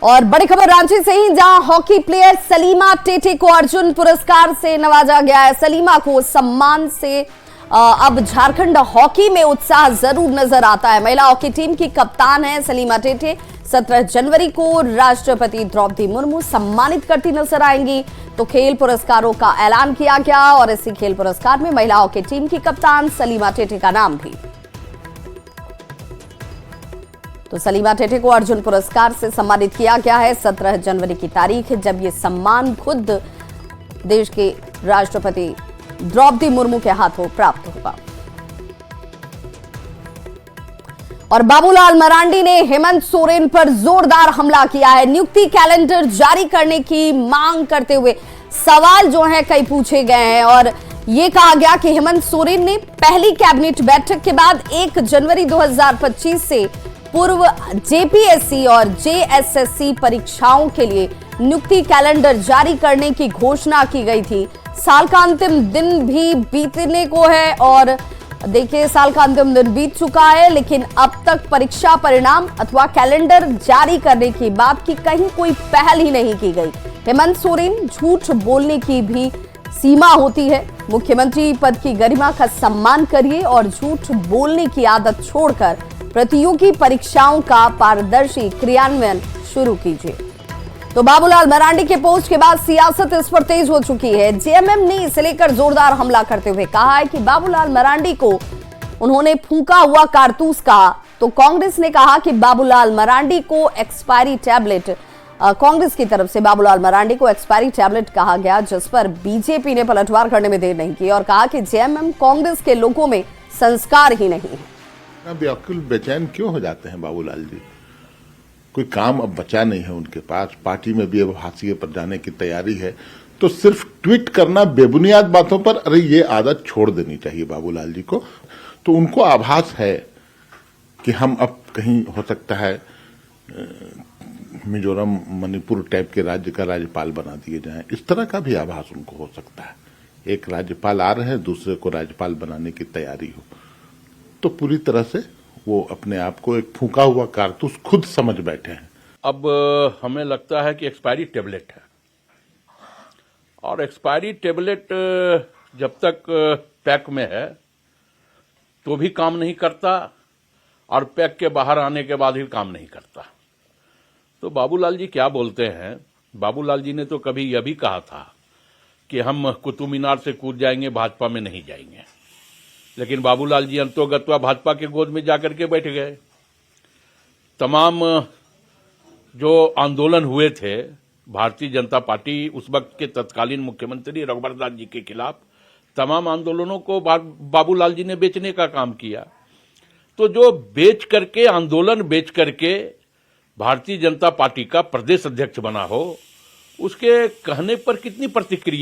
और बड़ी खबर रांची से ही, जहां हॉकी प्लेयर सलीमा टेटे को अर्जुन पुरस्कार से नवाजा गया है। सलीमा को सम्मान से अब झारखंड हॉकी में उत्साह जरूर नजर आता है। महिला हॉकी टीम की कप्तान है सलीमा टेटे। 17 जनवरी को राष्ट्रपति द्रौपदी मुर्मू सम्मानित करती नजर आएंगी। तो खेल पुरस्कारों का ऐलान किया गया और इसी खेल पुरस्कार में महिला हॉकी टीम की कप्तान सलीमा टेटे का नाम भी। तो सलीमा टेटे को अर्जुन पुरस्कार से सम्मानित किया गया है। 17 जनवरी की तारीख है जब ये सम्मान खुद देश के राष्ट्रपति द्रौपदी मुर्मू के हाथों प्राप्त होगा। और बाबूलाल मरांडी ने हेमंत सोरेन पर जोरदार हमला किया है। नियुक्ति कैलेंडर जारी करने की मांग करते हुए सवाल जो है कई पूछे गए हैं और ये कहा गया कि हेमंत सोरेन ने पहली कैबिनेट बैठक के बाद 1 जनवरी 2025 से पूर्व जेपीएससी और जेएसएससी परीक्षाओं के लिए नियुक्ति कैलेंडर जारी करने की घोषणा की गई थी। साल का अंतिम दिन भी बीतने को है और देखिए साल का अंतिम दिन बीत चुका है, लेकिन अब तक परीक्षा परिणाम अथवा कैलेंडर जारी करने की बात की कहीं कोई पहल ही नहीं की गई। हेमंत सोरेन, झूठ बोलने की भी सीमा होती है। मुख्यमंत्री पद की गरिमा का सम्मान करिए और झूठ बोलने की आदत छोड़कर प्रतियोगी परीक्षाओं का पारदर्शी क्रियान्वयन शुरू कीजिए। तो बाबूलाल मरांडी के पोस्ट के बाद सियासत इस पर तेज हो चुकी है। जेएमएम ने इसे लेकर जोरदार हमला करते हुए कहा है कि बाबूलाल मरांडी को उन्होंने फूंका हुआ कारतूस कहा। तो कांग्रेस ने कहा कि बाबूलाल मरांडी को एक्सपायरी टैबलेट, कांग्रेस की तरफ से बाबूलाल मरांडी को एक्सपायरी टैबलेट कहा गया, जिस पर बीजेपी ने पलटवार करने में देर नहीं की और कहा कि जेएमएम कांग्रेस के लोगों में संस्कार ही नहीं है। व्याकुल बेचैन क्यों हो जाते हैं बाबूलाल जी? कोई काम अब बचा नहीं है उनके पास। पार्टी में भी अब हाशिए पर जाने की तैयारी है। तो सिर्फ ट्वीट करना बेबुनियाद बातों पर, अरे ये आदत छोड़ देनी चाहिए बाबूलाल जी को। तो उनको आभास है कि हम अब कहीं हो सकता है मिजोरम मणिपुर टाइप के राज्य का राज्यपाल बना दिए जाएं। इस तरह का भी आभास उनको हो सकता है। एक राज्यपाल आ रहे हैं, दूसरे को राज्यपाल बनाने की तैयारी हो, तो पूरी तरह से वो अपने आप को एक फूंका हुआ कारतूस खुद समझ बैठे हैं। अब हमें लगता है कि एक्सपायरी टेबलेट है और एक्सपायरी टेबलेट जब तक पैक में है तो भी काम नहीं करता और पैक के बाहर आने के बाद भी काम नहीं करता। तो बाबूलाल जी क्या बोलते हैं? बाबूलाल जी ने तो कभी यह भी कहा था कि हम कुतुब मीनार से कूद जाएंगे, भाजपा में नहीं जाएंगे। लेकिन बाबूलाल जी अंतोगत्वा भाजपा के गोद में जाकर के बैठ गए। तमाम जो आंदोलन हुए थे भारतीय जनता पार्टी उस वक्त के तत्कालीन मुख्यमंत्री रघुवर दास जी के खिलाफ, तमाम आंदोलनों को बाबूलाल जी ने बेचने का काम किया। तो जो बेच करके, आंदोलन बेच करके भारतीय जनता पार्टी का प्रदेश अध्यक्ष बना हो, उसके कहने पर कितनी प्रतिक्रिया